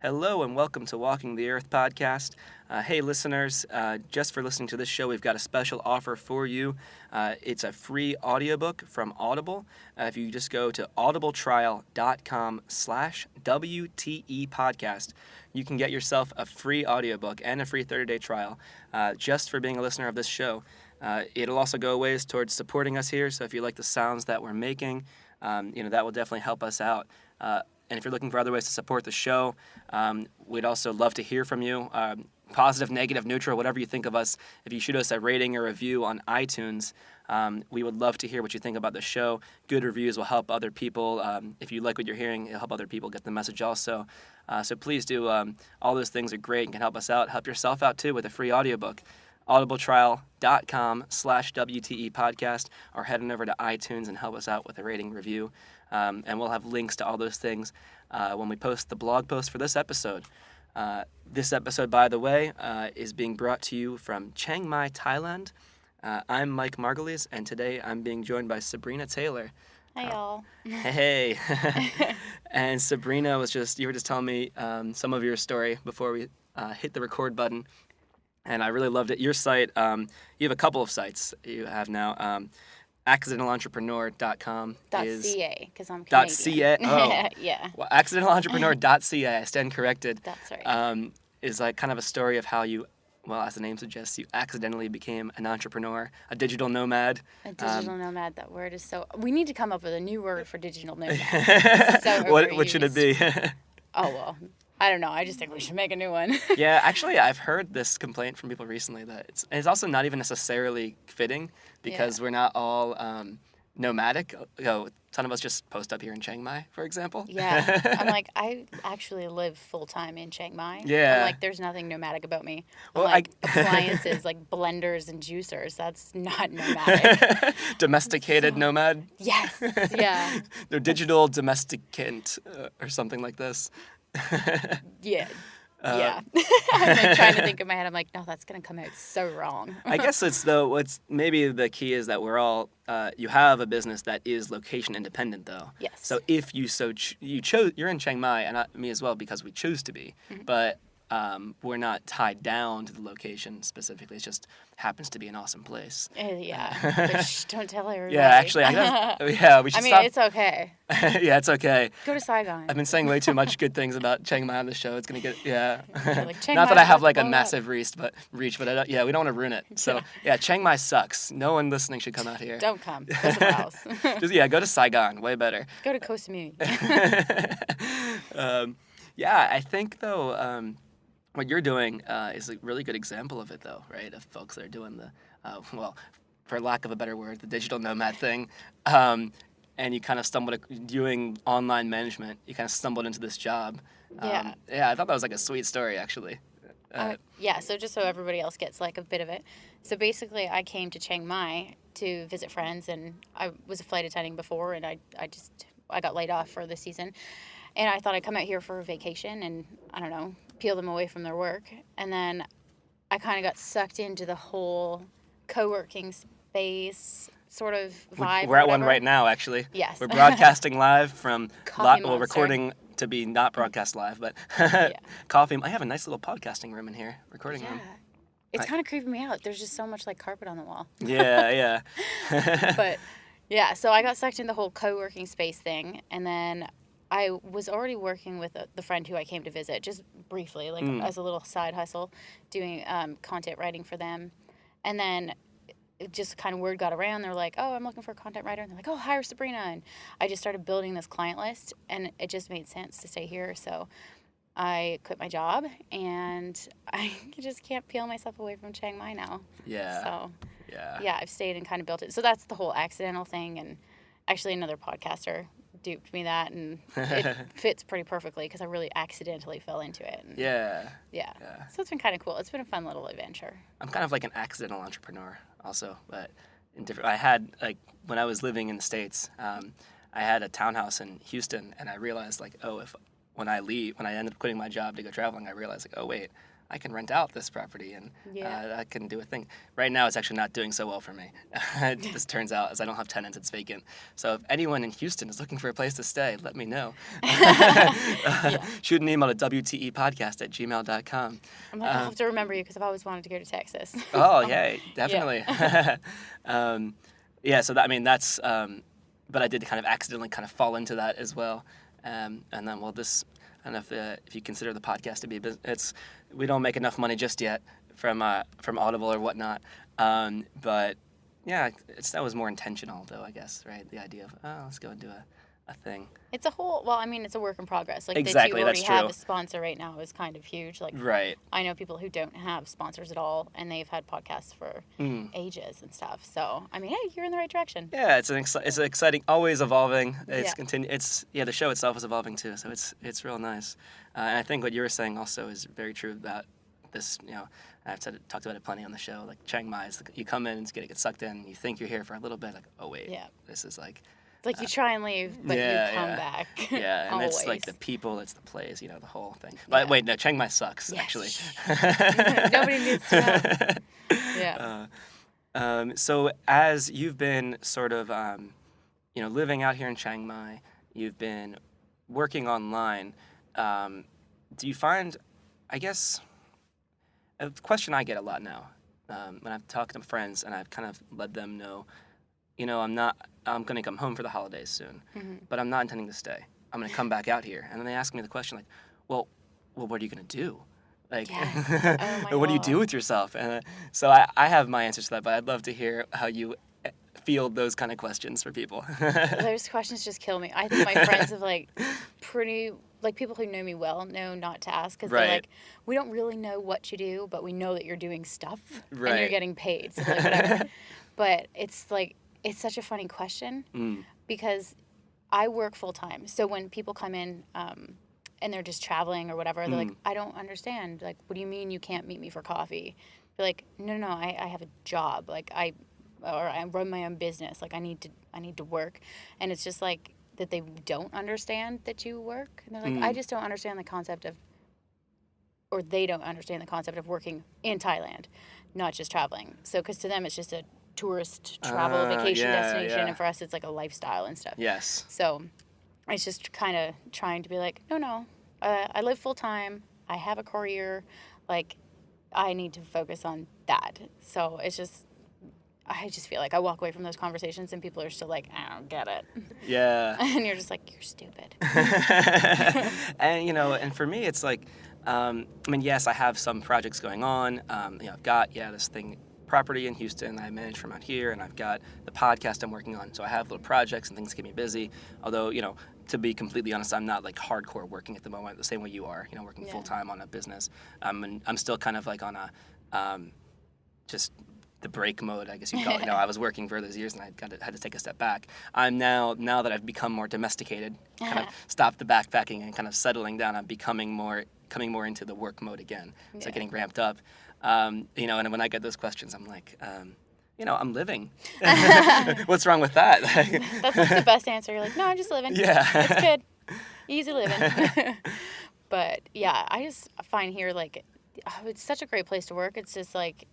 Hello and welcome to Walking the Earth podcast. Hey listeners, just for listening to this show, we've got a special offer for you. It's a free audiobook from Audible. If you just go to audibletrial.com/WTE podcast, you can get yourself a free audiobook and a free 30-day trial just for being a listener of this show. It'll also go ways towards supporting us here, so if you like the sounds that we're making, that will definitely help us out. And if you're looking for other ways to support the show, we'd also love to hear from you. Positive, negative, neutral, whatever you think of us. If you shoot us a rating or review on iTunes, we would love to hear what you think about the show. Good reviews will help other people. If you like what you're hearing, it'll help other people get the message also. So please do. All those things are great and can help us out. Help yourself out too with a free audiobook. audibletrial.com/WTE podcast, or head on over to iTunes and help us out with a rating review. And we'll have links to all those things when we post the blog post for this episode. This episode, by the way, is being brought to you from Chiang Mai, Thailand. I'm Mike Margulies, and today I'm being joined by Sabrina Taylor. Hi, y'all. Hey. And Sabrina you were just telling me some of your story before we hit the record button. And I really loved it. Your site, you have a couple of sites you have now. accidentalentrepreneur.com .ca, because I'm Canadian. .ca? Oh. Yeah. Well, accidentalentrepreneur.ca, I stand corrected. That's right. Is like kind of a story of how you, well, as the name suggests, you accidentally became an entrepreneur, a digital nomad. A digital nomad, that word is so... We need to come up with a new word for digital nomad. So what should it be? Oh, well... I don't know. I just think we should make a new one. Yeah, actually, I've heard this complaint from people recently that it's also not even necessarily fitting because we're not all nomadic. A ton of us just post up here in Chiang Mai, for example. Yeah. I'm like, I actually live full-time in Chiang Mai. Yeah. I'm like, there's nothing nomadic about me. I'm Well, like, appliances, like blenders and juicers, that's not nomadic. Domesticated nomad? Yes. Yeah. They're digital domesticant or something like this. Yeah. Yeah. I'm like trying to think in my head. I'm like, no, that's going to come out so wrong. I guess what's maybe the key is that we're all, you have a business that is location independent though. Yes. So if you you're in Chiang Mai and me as well because we choose to be, but we're not tied down to the location specifically. It just happens to be an awesome place. Yeah. But don't tell everybody. Yeah, actually, we should stop. It's okay. Yeah, it's okay. Go to Saigon. I've been saying way too much good things about Chiang Mai on the show. It's going to get, Like, not that I have like a blow massive reach, but we don't want to ruin it. So, yeah, Chiang Mai sucks. No one listening should come out here. Don't come. Go somewhere else. Go to Saigon. Way better. Go to Koh Samui. I think, though, what you're doing is a really good example of it, though, right? Of folks that are doing the, for lack of a better word, the digital nomad thing. And you kind of doing online management. You kind of stumbled into this job. Yeah. I thought that was like a sweet story, actually. So just so everybody else gets like a bit of it. So basically, I came to Chiang Mai to visit friends, and I was a flight attendant before, and I got laid off for the season. And I thought I'd come out here for a vacation and, I don't know, peel them away from their work. And then I kind of got sucked into the whole co-working space sort of vibe. We're at one right now, actually. Yes. We're broadcasting live from, Monster. recording to be not broadcast live, but coffee. I have a nice little podcasting room in here, recording room. It's kind of creeping me out. There's just so much like carpet on the wall. Yeah. But yeah, so I got sucked in the whole co-working space thing, and then I was already working with the friend who I came to visit, just briefly, like as a little side hustle, doing content writing for them. And then it just kind of word got around. They're like, oh, I'm looking for a content writer. And they're like, oh, hire Sabrina. And I just started building this client list, and it just made sense to stay here. So I quit my job, and I just can't peel myself away from Chiang Mai now. Yeah. So, yeah, I've stayed and kind of built it. So that's the whole accidental thing. And actually another podcaster duped me that, and it fits pretty perfectly because I really accidentally fell into it. And yeah. So it's been kind of cool. It's been a fun little adventure. I'm kind of like an accidental entrepreneur also, but I had, like, when I was living in the States, I had a townhouse in Houston, and I realized, like, when I end up quitting my job to go traveling, I realized, like, oh, wait, I can rent out this property and I can do a thing. Right now, it's actually not doing so well for me. It just turns out as I don't have tenants, it's vacant. So if anyone in Houston is looking for a place to stay, let me know. Shoot an email to wtepodcast@gmail.com. I'm like, I'll have to remember you because I've always wanted to go to Texas. Oh, yeah, definitely. So that's, but I did kind of accidentally kind of fall into that as well. And then, I don't know if you consider the podcast to be a business. We don't make enough money just yet from Audible or whatnot. But yeah, that was more intentional though, I guess, right? The idea of, let's go and do a thing. It's a work in progress. Like exactly, that you already that's true. have a sponsor right now is kind of huge. Like right. I know people who don't have sponsors at all, and they've had podcasts for ages and stuff. So I mean, hey, you're in the right direction. Yeah, it's an exciting, always evolving. The show itself is evolving too, so it's real nice. And I think what you were saying also is very true about this. I've talked about it plenty on the show. Like Chiang Mai, you come in, get sucked in, you think you're here for a little bit, like, oh wait, this is like. Like you try and leave, but you come back. Yeah, and always. It's like the people, it's the place, the whole thing. But wait, no, Chiang Mai sucks, actually. Nobody needs to know. Yeah. So as you've been sort of, living out here in Chiang Mai, you've been working online, do you find, I guess, a question I get a lot now, when I've talked to friends and I've kind of let them know, I'm going to come home for the holidays soon, but I'm not intending to stay. I'm going to come back out here. And then they ask me the question like, well, what are you going to do? Like, what do you do with yourself? And so I have my answers to that, but I'd love to hear how you field those kind of questions for people. Those questions just kill me. I think my friends have people who know me well know not to ask because they're like, we don't really know what you do, but we know that you're doing stuff and you're getting paid. So like, whatever. But it's like, it's such a funny question because I work full time. So when people come in and they're just traveling or whatever, they're like, I don't understand. Like, what do you mean you can't meet me for coffee? They're like, no, I have a job. Like I run my own business. Like I need to work. And it's just like that they don't understand that you work. And they're like, I just don't understand the concept of, or they don't understand the concept of working in Thailand, not just traveling. So, because to them it's just a tourist travel vacation destination, and for us it's like a lifestyle and stuff. Yes. So it's just kind of trying to be like, no, I live full time. I have a career. Like I need to focus on that. So it's just, I just feel like I walk away from those conversations and people are still like, I don't get it. Yeah. And you're just like, you're stupid. And and for me it's like, yes, I have some projects going on. I've got this thing. Property in Houston I manage from out here, and I've got the podcast I'm working on, so I have little projects and things keep me busy, although to be completely honest, I'm not like hardcore working at the moment the same way you are, working full-time on a business. And I'm still kind of like on a just the break mode, I guess you'd call it. I was working for those years and I had to take a step back. I'm now that I've become more domesticated, kind of stopped the backpacking and kind of settling down, I'm coming more into the work mode again, so getting ramped up. And when I get those questions, I'm like, I'm living. What's wrong with that? That's like the best answer. You're like, no, I'm just living. Yeah. It's good. Easy living. But yeah, I just find here like, it's such a great place to work. It's just like,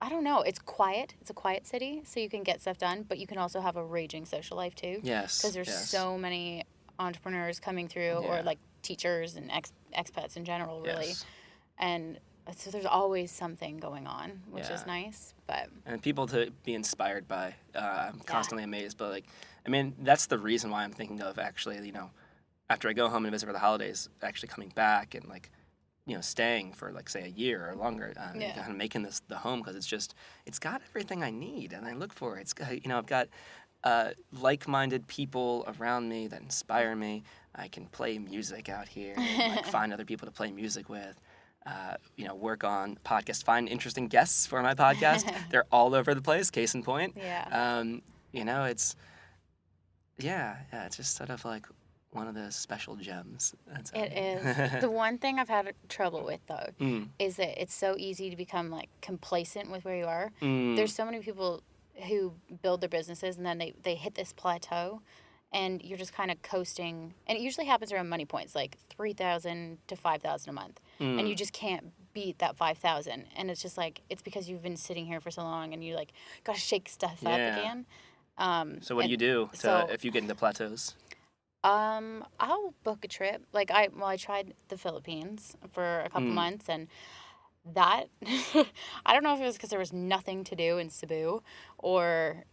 I don't know. It's quiet. It's a quiet city, so you can get stuff done, but you can also have a raging social life too. Yes. Because there's so many entrepreneurs coming through, or like teachers and expats in general, really. Yes. And so there's always something going on, which is nice. And people to be inspired by. I'm constantly amazed. But that's the reason why I'm thinking of actually, after I go home and visit for the holidays, actually coming back and staying for say a year or longer, kind of making this the home, because it's got everything I need and I look for. It's got, I've got like-minded people around me that inspire me. I can play music out here, and, find other people to play music with. Work on podcasts, find interesting guests for my podcast. They're all over the place, case in point. Yeah. It's just sort of like one of those special gems. It is. The one thing I've had trouble with, though, is that it's so easy to become complacent with where you are. There's so many people who build their businesses and then they hit this plateau, and you're just kind of coasting. And it usually happens around money points, like $3,000 to $5,000 a month, and you just can't beat that 5,000. And it's just like, it's because you've been sitting here for so long and you like got to shake stuff up again. So what do you do if you get into plateaus? I'll book a trip. Like I tried the Philippines for a couple months, and that I don't know if it was because there was nothing to do in Cebu, or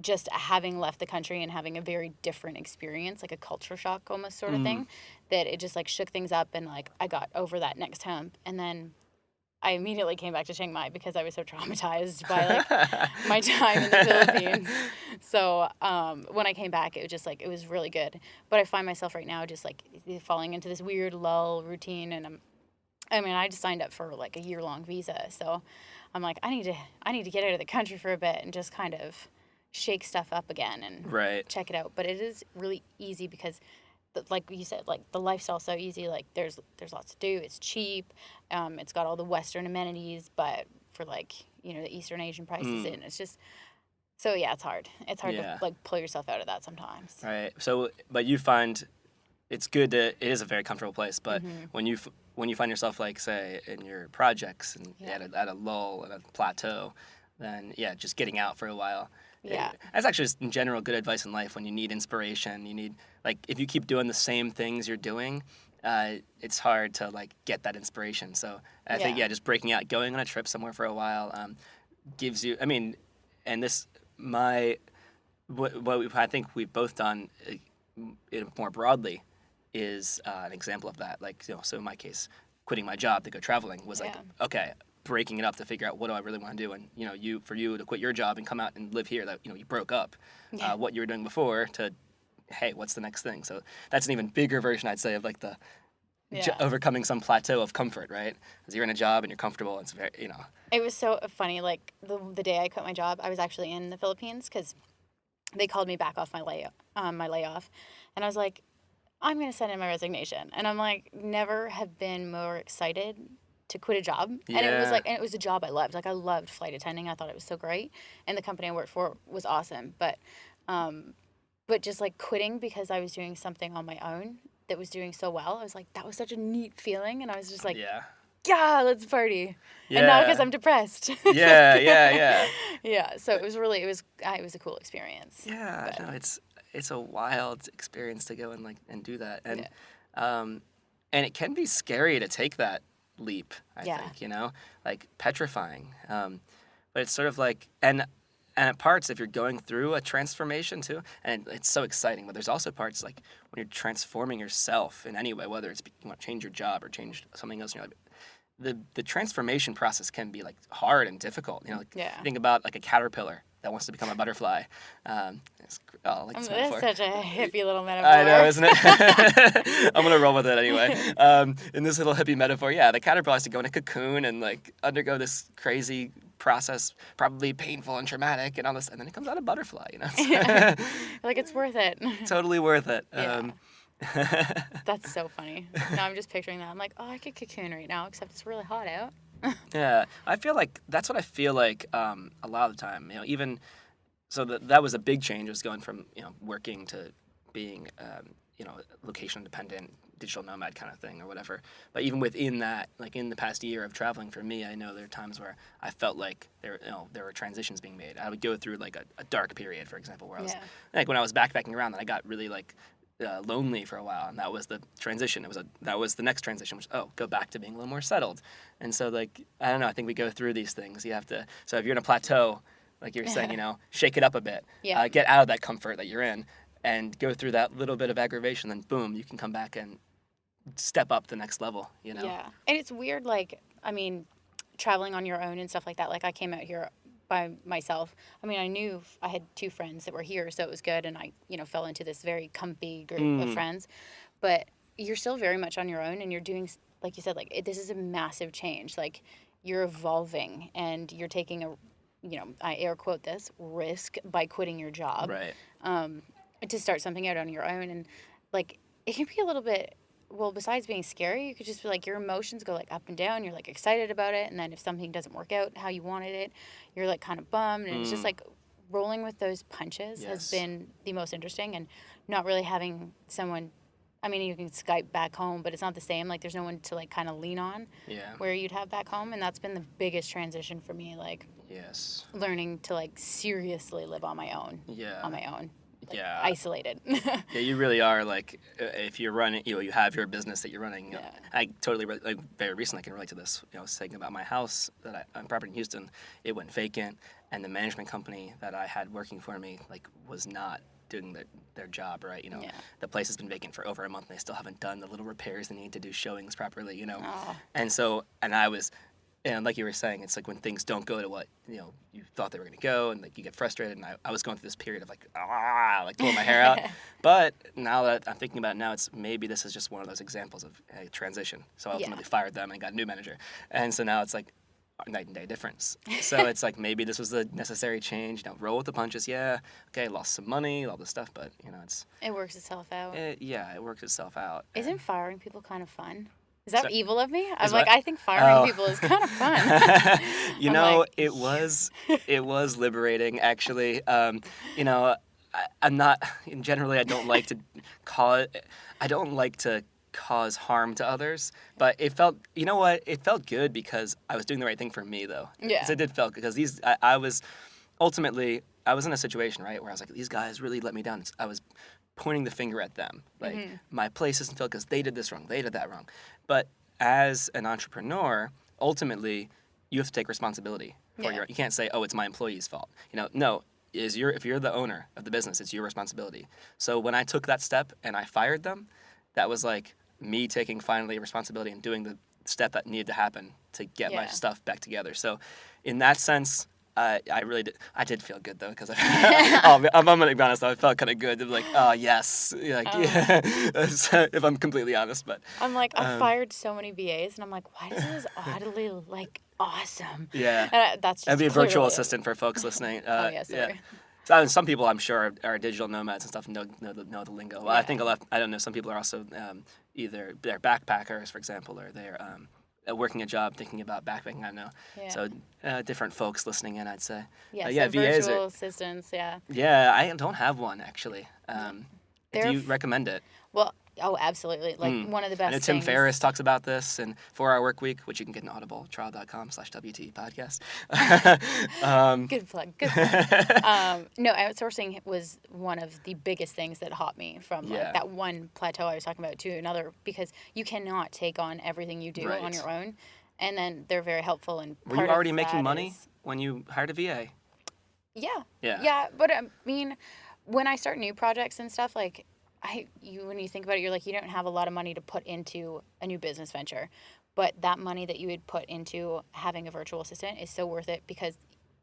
just having left the country and having a very different experience, like a culture shock almost sort of thing, that it just like shook things up, and like I got over that next hump, and then I immediately came back to Chiang Mai because I was so traumatized by like my time in the Philippines. So when I came back, it was just like, it was really good. But I find myself right now just like falling into this weird lull routine, and I just signed up for like a year-long visa, so I'm like, I need to get out of the country for a bit and just kind of shake stuff up again and check it out. But it is really easy because, like you said, like the lifestyle's so easy. Like there's lots to do. It's cheap. It's got all the Western amenities, but for like the Eastern Asian prices, and it's just so it's hard. It's hard to like pull yourself out of that sometimes. Right. So, but you find it's good to. It is a very comfortable place, but when you find yourself like say in your projects and at a lull, at a plateau, then just getting out for a while. That's actually just in general good advice in life. When you need inspiration, you need, like, if you keep doing the same things you're doing, it's hard to like get that inspiration. So I think just breaking out, going on a trip somewhere for a while, gives you. I mean, and this what I think we've both done more broadly is an example of that. Like, so in my case, quitting my job to go traveling was like, okay, breaking it up to figure out what do I really want to do. And for you to quit your job and come out and live here, that you broke up what you were doing before to, hey, what's the next thing? So that's an even bigger version, I'd say, of like the overcoming some plateau of comfort, right? Because you're in a job and you're comfortable. It's very, It was so funny. Like the day I quit my job, I was actually in the Philippines because they called me back off my layoff, and I was like, I'm going to send in my resignation. And I'm like, never have been more excited to quit a job. And it was a job I loved. Like, I loved flight attending. I thought it was so great. And the company I worked for was awesome. But just like quitting because I was doing something on my own that was doing so well, I was like, that was such a neat feeling. And I was just like, yeah, let's party. Yeah. And not because I'm depressed. Yeah. So it was a cool experience. Yeah, no, it's a wild experience to go and do that, and and it can be scary to take that leap. I think like petrifying, but it's sort of like and at parts if you're going through a transformation too, and it's so exciting. But there's also parts like when you're transforming yourself in any way, whether it's you want to change your job or change something else in your life. The transformation process can be like hard and difficult. Think about like a caterpillar that wants to become a butterfly. That's such a hippie little metaphor. I know, isn't it? I'm gonna roll with it anyway. In this little hippie metaphor, the caterpillar has to go in a cocoon and like undergo this crazy process, probably painful and traumatic and all this, and then it comes out a butterfly. Like it's worth it. Totally worth it. That's so funny. Now I'm just picturing that. I'm like, oh, I could cocoon right now, except it's really hot out. Yeah, I feel like that's what I feel like a lot of the time. Even so, that was a big change. Was going from working to being location independent, digital nomad kind of thing or whatever. But even within that, like in the past year of traveling, for me, I know there are times where I felt like there were transitions being made. I would go through like a dark period, for example, where I was like when I was backpacking around, then I got really like lonely for a while, and that was the transition. That was the next transition, which go back to being a little more settled. And so like I don't know, I think we go through these things. You have to. So if you're in a plateau, like you're saying, shake it up a bit, get out of that comfort that you're in, and go through that little bit of aggravation. Then boom, you can come back and step up the next level. Yeah, and it's weird. Like traveling on your own and stuff like that. Like I came out here by myself. I knew I had two friends that were here, so it was good, and I, fell into this very comfy group of friends. But you're still very much on your own, and you're doing, like you said, like this is a massive change. Like you're evolving, and you're taking a, I air quote this, risk by quitting your job, right? To start something out on your own, and like it can be a little bit. Well, besides being scary, you could just be like, your emotions go like up and down. You're like excited about it. And then if something doesn't work out how you wanted it, you're like kind of bummed. And it's just like rolling with those punches has been the most interesting, and not really having someone I mean, you can Skype back home, but it's not the same. Like, there's no one to, like, kind of lean on where you'd have back home. And that's been the biggest transition for me, like, yes, learning to, like, seriously live on my own. On my own. Like, isolated. Yeah, you really are, like, if you're running, you have your business that you're running. You know, I totally, like, very recently I can relate to this. I was thinking about my house that I'm property in Houston. It went vacant, and the management company that I had working for me, like, was not doing their job right. The place has been vacant for over a month, and they still haven't done the little repairs they need to do showings properly. And I was. And like you were saying, it's like when things don't go to what you thought they were going to go, and like you get frustrated. And I was going through this period of like pulling my hair out. But now that I'm thinking about it now, maybe this is just one of those examples of a transition. So I ultimately fired them and got a new manager, and so now it's like night and day difference. So it's like maybe this was the necessary change. Now roll with the punches. Yeah, okay, lost some money, all this stuff, but it works itself out. It works itself out. Isn't firing people kind of fun? Is that evil of me? I'm like, I think firing people is kind of fun. It was liberating, actually. I'm not, generally, I don't like to cause harm to others, but it felt, it felt good because I was doing the right thing for me, though. Yeah. Because it did feel, because I was in a situation, right, where I was like, these guys really let me down. I was pointing the finger at them. Like, my place isn't filled because they did this wrong, they did that wrong. But as an entrepreneur, ultimately, you have to take responsibility for you can't say, oh, it's my employee's fault. No, if you're the owner of the business, it's your responsibility. So when I took that step and I fired them, that was like me taking finally responsibility and doing the step that needed to happen to get my stuff back together. So in that sense, I did feel good though, because I'm gonna be honest though, I felt kind of good. It was like, oh yes, if I'm completely honest. But I'm like, I've fired so many VAs, and I'm like, why does this oddly like awesome? Yeah, and that's just I'd be a virtual assistant for folks listening. Sorry. Yeah. So, some people I'm sure are digital nomads and stuff, know the lingo. Well, I think I don't know. Some people are also either they're backpackers, for example, or they're working a job, thinking about backpacking. I don't know. Yeah. So different folks listening in, I'd say. Yeah, VAs virtual assistants, Yeah, I don't have one, actually. Do you recommend it? Well, absolutely. Like, one of the best I know Tim Ferriss talks about this in 4 Hour Work Week, which you can get in Audible, trial.com/WT podcast. Good plug. No, outsourcing was one of the biggest things that hopped me from like that one plateau I was talking about to another, because you cannot take on everything you do on your own. And then they're very helpul. And were you already making money when you hired a VA? Yeah, but I mean, when I start new projects and stuff, like, when you think about it, you're like, you don't have a lot of money to put into a new business venture, but that money that you would put into having a virtual assistant is so worth it, because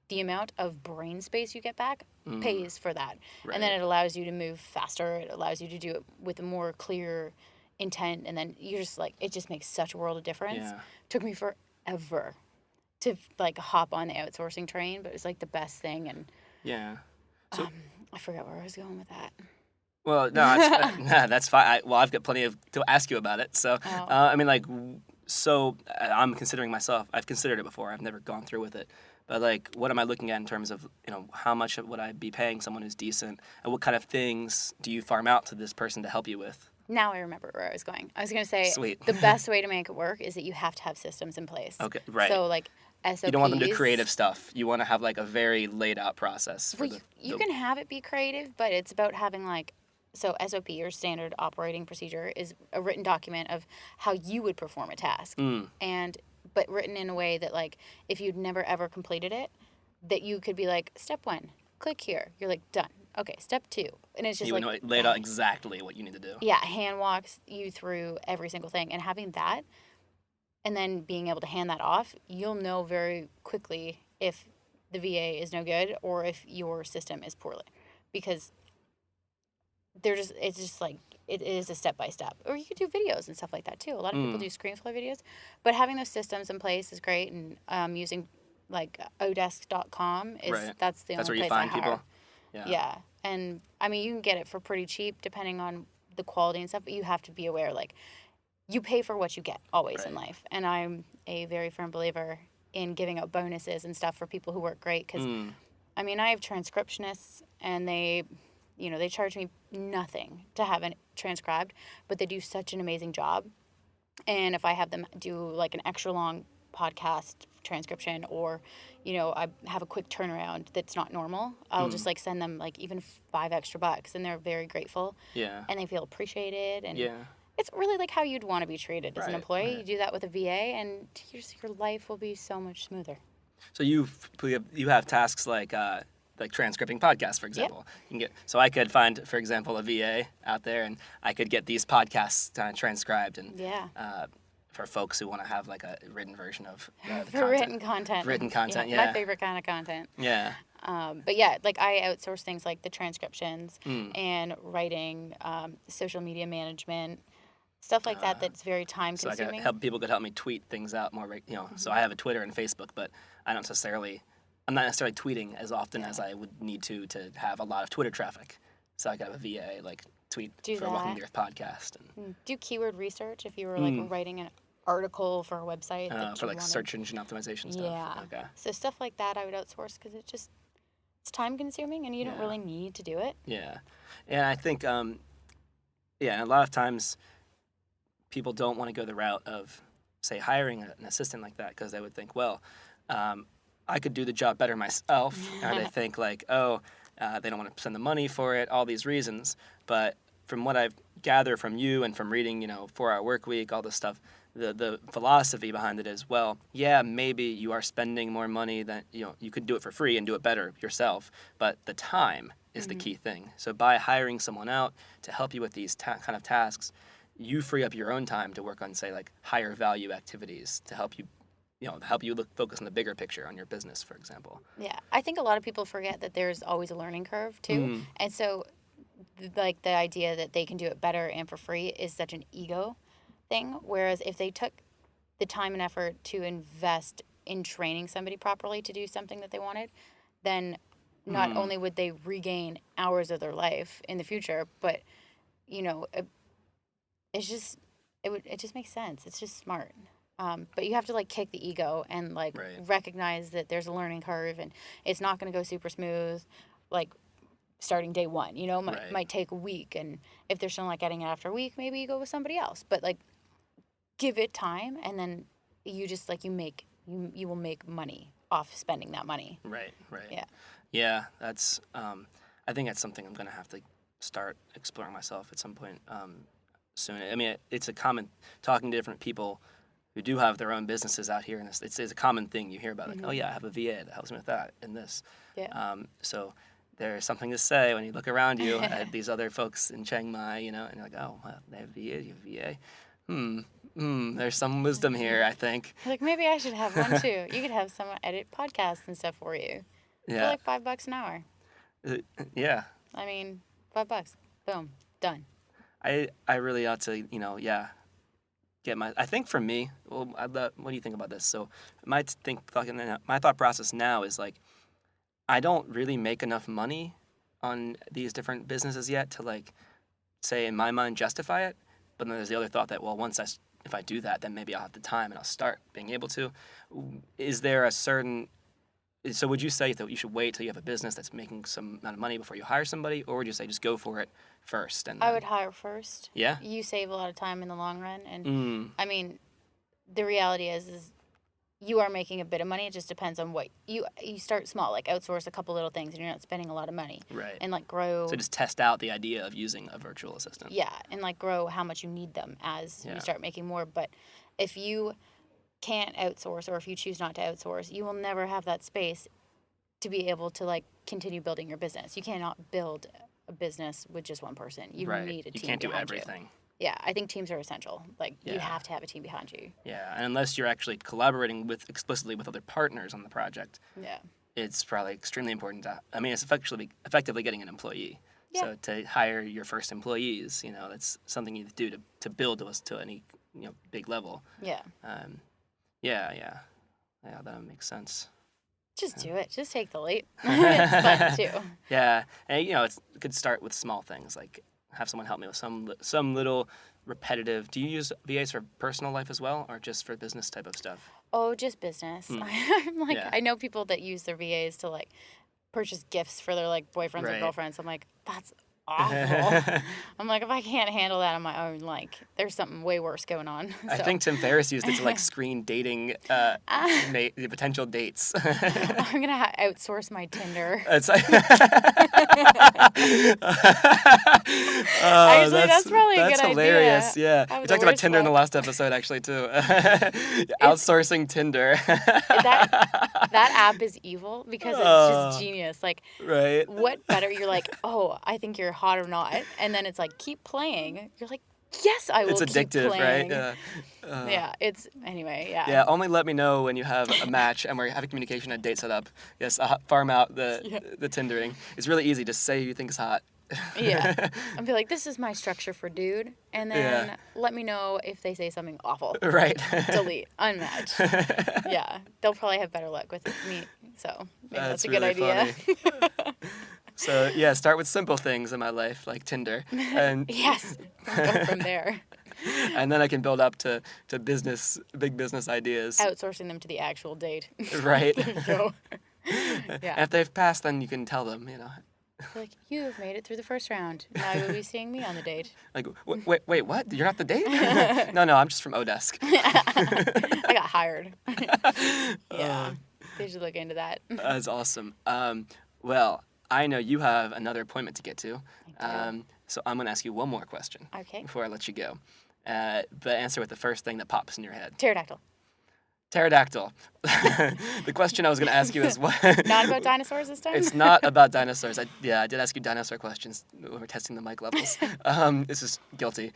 the amount of brain space you get back pays for that. Right. And then it allows you to move faster. It allows you to do it with a more clear intent. And then you're just like, it just makes such a world of difference. Yeah. Took me forever to like hop on the outsourcing train, but it was like the best thing. And so I forgot where I was going with that. Well, no, that's fine. I've got plenty to ask you about it. So, I mean, like, I'm considering myself. I've considered it before. I've never gone through with it. But, like, what am I looking at in terms of, how much would I be paying someone who's decent? And what kind of things do you farm out to this person to help you with? Now I remember where I was going. I was going to say, Sweet. The best way to make it work is that you have to have systems in place. Okay, right. So, like, SOPs. You don't want them to do creative stuff. You want to have, like, a very laid-out process. You can have it be creative, but it's about having, like, so SOP, or standard operating procedure, is a written document of how you would perform a task. But written in a way that, like, if you'd never ever completed it, that you could be like, step 1, click here. You're like, done. Okay, step 2. And it's just you would lay out exactly what you need to do. Yeah, hand walks you through every single thing. And having that, and then being able to hand that off, you'll know very quickly if the VA is no good or if your system is poorly. Because it's just like, it is a step-by-step. Or you could do videos and stuff like that, too. A lot of people do screenflow videos. But having those systems in place is great. And using, like, odesk.com, that's the only place I hire. That's where you find people? Yeah. And, I mean, you can get it for pretty cheap, depending on the quality and stuff. But you have to be aware, like, you pay for what you get, always in life. And I'm a very firm believer in giving out bonuses and stuff for people who work great. Because, I mean, I have transcriptionists, and they they charge me nothing to have it transcribed, but they do such an amazing job. And if I have them do like an extra long podcast transcription, or I have a quick turnaround that's not normal, I'll just like send them like even $5 extra, and they're very grateful. Yeah. And they feel appreciated, and Yeah. it's really like how you'd want to be treated as an Right, employee. right. You do that with a VA, and your life will be so much smoother. So you have tasks like transcribing podcasts, for example. You can so I could find, for example, a VA out there, and I could get these podcasts transcribed, and for folks who want to have like a written version of the For content. written content. Written content, yeah. My favorite kind of content. Yeah. But yeah, like I outsource things like the transcriptions and writing, social media management, stuff like that. That's very time consuming. So people could help me tweet things out more. So I have a Twitter and Facebook, but I'm not necessarily tweeting as often as I would need to have a lot of Twitter traffic. So I could have a VA like tweet for a Welcome to the Earth podcast and do keyword research if you were like writing an article for a website for like search engine optimization stuff. Yeah. Okay. So stuff like that I would outsource because it's time consuming and you don't really need to do it. Yeah. And I think and a lot of times people don't want to go the route of say hiring an assistant like that because they would think, well, I could do the job better myself. Or they think like, they don't want to spend the money for it, all these reasons. But from what I've gathered from you and from reading, 4-Hour Workweek, all this stuff, the philosophy behind it is, well, yeah, maybe you are spending more money than, you could do it for free and do it better yourself, but the time is the key thing. So by hiring someone out to help you with these kind of tasks, you free up your own time to work on, say, like higher value activities to help you focus on the bigger picture on your business, for example. Yeah, I think a lot of people forget that there's always a learning curve too. And so like the idea that they can do it better and for free is such an ego thing. Whereas if they took the time and effort to invest in training somebody properly to do something that they wanted, then not only would they regain hours of their life in the future, but it just makes sense. It's just smart. But you have to like kick the ego and like recognize that there's a learning curve and it's not going to go super smooth, like starting day one. Might take a week, and if they're still not getting it after a week, maybe you go with somebody else. But like, give it time, and then you just like you will make money off spending that money. Right. Yeah. Yeah, that's. I think that's something I'm going to have to start exploring myself at some point soon. I mean, it's a common talking to different people who do have their own businesses out here, and it's a common thing you hear about, like, oh yeah, I have a VA that helps me with that and this. Yeah. So there's something to say when you look around you at these other folks in Chiang Mai, and you're like, oh, well, they have VA, you have VA. There's some wisdom here, I think. Like, maybe I should have one too. You could have someone edit podcasts and stuff for you. Yeah. For like $5 an hour. Yeah. I mean, $5. Boom. Done. I really ought to, get I think for me, well, what do you think about this? So my thought process now is like, I don't really make enough money on these different businesses yet to like, say in my mind, justify it. But then there's the other thought that, well, if I do that, then maybe I'll have the time and I'll start being able to. Is there a certain, so would you say that you should wait till you have a business that's making some amount of money before you hire somebody? Or would you say just go for it first? And I would hire first. Yeah? You save a lot of time in the long run. And I mean, the reality is you are making a bit of money. It just depends on what you start small, like outsource a couple little things and you're not spending a lot of money. Right. And like grow. So just test out the idea of using a virtual assistant. Yeah. And like grow how much you need them as you start making more. But if you can't outsource, or if you choose not to outsource, you will never have that space to be able to like continue building your business. You cannot build a business with just one person. You need a team. You can't do behind everything. You. Yeah, I think teams are essential. Like you have to have a team behind you. Yeah, and unless you're actually collaborating explicitly with other partners on the project, it's probably extremely important it's effectively getting an employee. Yeah. So to hire your first employees, that's something you do to build us to any big level. Yeah. That makes sense. Just do it. Just take the leap. It's fun too. Yeah, and it could start with small things like have someone help me with some little repetitive. Do you use VAs for personal life as well, or just for business type of stuff? Oh, just business. I'm like, I know people that use their VAs to like purchase gifts for their like boyfriends or girlfriends. I'm like, that's awful. I'm like, if I can't handle that on my own, like, there's something way worse going on. I think Tim Ferriss used it to like screen dating potential dates. I'm gonna outsource my Tinder. It's like, Actually, that's probably a good hilarious. idea. Yeah, we talked about Tinder in the last episode actually too. Outsourcing Tinder. that app is evil because it's just genius. Like, right? What better? You're like, oh, I think you're hot or not, and then it's like, keep playing. You're like, yes, I will. It's addictive, keep playing. right? Yeah. It's anyway. Yeah. Yeah. Only let me know when you have a match and we're having communication and date set up. Yes. Farm out the Tindering. It's really easy. Just say who you think is hot. Yeah. I'll be like, this is my structure for dude, and then let me know if they say something awful. Right. Delete. Unmatch. Yeah. They'll probably have better luck with me. So maybe that's a good idea. So yeah, start with simple things in my life like Tinder, and yes, go from there. And then I can build up to big business ideas. Outsourcing them to the actual date. Right. There you go. Yeah. And if they've passed, then you can tell them, Like, you've made it through the first round. Now you'll be seeing me on the date. Like, wait, what? You're not the date? No, I'm just from Odesk. I got hired. Yeah. They should look into that. That's awesome. Well, I know you have another appointment to get to. So I'm going to ask you one more question. Okay. Before I let you go. But answer with the first thing that pops in your head. Pterodactyl. Pterodactyl. The question I was going to ask you is what? Not about dinosaurs this time? It's not about dinosaurs. I did ask you dinosaur questions when we're testing the mic levels. This is guilty.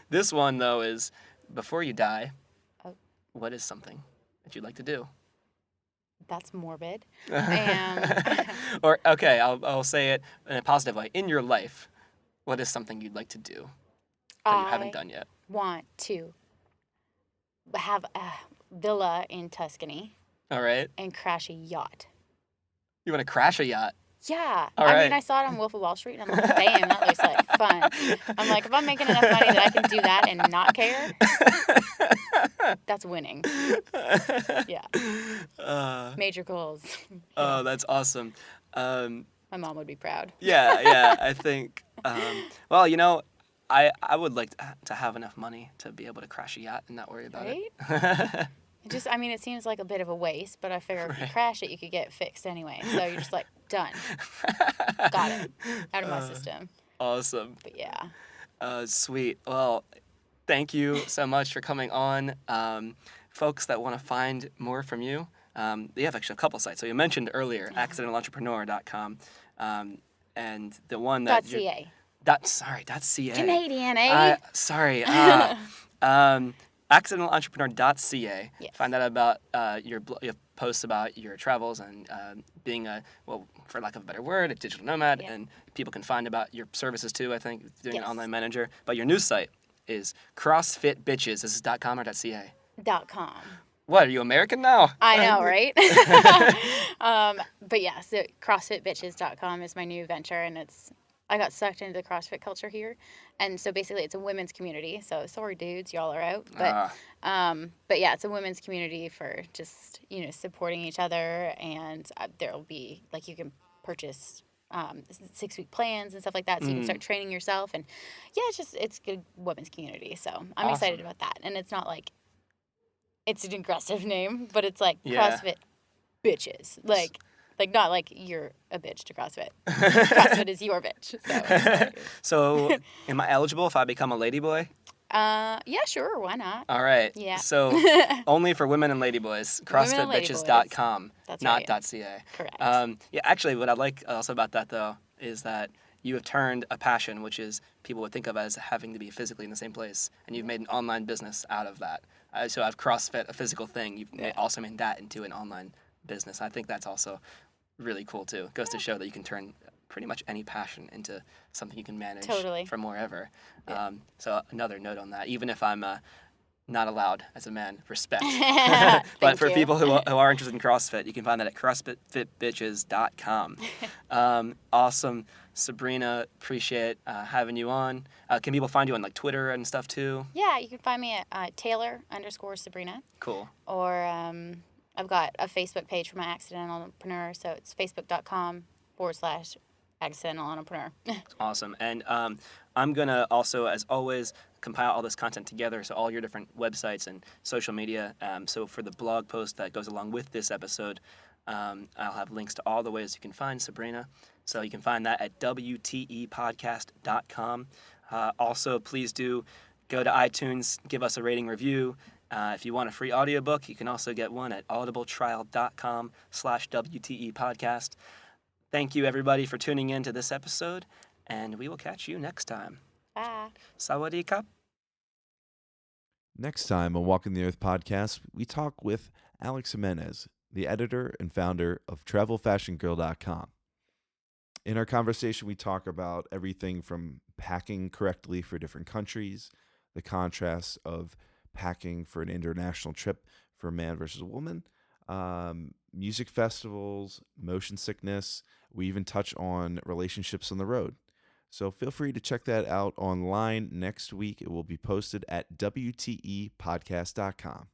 This one, though, is before you die, what is something that you'd like to do? That's morbid. Or, okay, I'll say it in a positive way. In your life, what is something you'd like to do that you haven't done yet? I want to have a villa in Tuscany. All right. And crash a yacht. You want to crash a yacht? Yeah. All right. I mean, I saw it on Wolf of Wall Street, and I'm like, bam, that looks like fun. I'm like, if I'm making enough money that I can do that and not care, that's winning. Yeah. Major goals. Oh, that's awesome. My mom would be proud. Yeah. I think, well, I would like to have enough money to be able to crash a yacht and not worry about it. It seems like a bit of a waste, but I figure if you crash it, you could get it fixed anyway. So you're just like, done. Got it. Out of my system. Awesome. But yeah. Sweet. Well, thank you so much for coming on. Folks that want to find more from you, you have actually a couple sites. So you mentioned earlier, accidentalentrepreneur.com, and the one that .ca. .ca. Canadian, eh? Sorry. accidentalentrepreneur.ca. Yes. Find out about your posts about your travels and being for lack of a better word, a digital nomad, and people can find about your services too, I think, doing an online manager. But your new site is CrossFitBitches. This is .com or .ca? .com. What, are you American now? I know, right? But yeah, so CrossFitBitches.com is my new venture, and I got sucked into the CrossFit culture here, and so basically it's a women's community. So sorry, dudes, y'all are out, but yeah, it's a women's community for just supporting each other, and there'll be you can purchase 6-week plans and stuff like that, so you can start training yourself, and it's a good women's community. So I'm excited about that, and it's not it's an aggressive name, but it's CrossFit Bitches, not like you're a bitch to CrossFit. CrossFit is your bitch. So, am I eligible if I become a ladyboy? Yeah, sure. Why not? All right. Yeah. So, only for women and ladyboys. CrossFitBitches.com, not right. .ca. Correct. Actually, what I like also about that, though, is that you have turned a passion, which is people would think of as having to be physically in the same place, and you've made an online business out of that. So, I've CrossFit, a physical thing. You've also made that into an online business. I think that's also really cool too. It goes to show that you can turn pretty much any passion into something you can manage from wherever. So another note on that, even if I'm not allowed as a man, respect. But for people who are interested in CrossFit, you can find that at CrossFitBitches.com. Awesome. Sabrina, appreciate having you on. Can people find you on Twitter and stuff too? Yeah, you can find me at Taylor_Sabrina. Cool. Or I've got a Facebook page for my accidental entrepreneur, so it's facebook.com/accidental accidental entrepreneur. Awesome. And I'm going to also, as always, compile all this content together, so all your different websites and social media. So for the blog post that goes along with this episode, I'll have links to all the ways you can find Sabrina. So you can find that at WTEpodcast.com. Also, please do go to iTunes, give us a rating review. If you want a free audiobook, you can also get one at audibletrial.com/WTEpodcast. Thank you, everybody, for tuning in to this episode, and we will catch you next time. Bye. Sawadee Kap. Next time on Walking the Earth podcast, we talk with Alex Jimenez, the editor and founder of TravelFashionGirl.com. In our conversation, we talk about everything from packing correctly for different countries, the contrast of packing for an international trip for a man versus a woman, music festivals, motion sickness. We even touch on relationships on the road. So feel free to check that out online next week. It will be posted at WTEpodcast.com.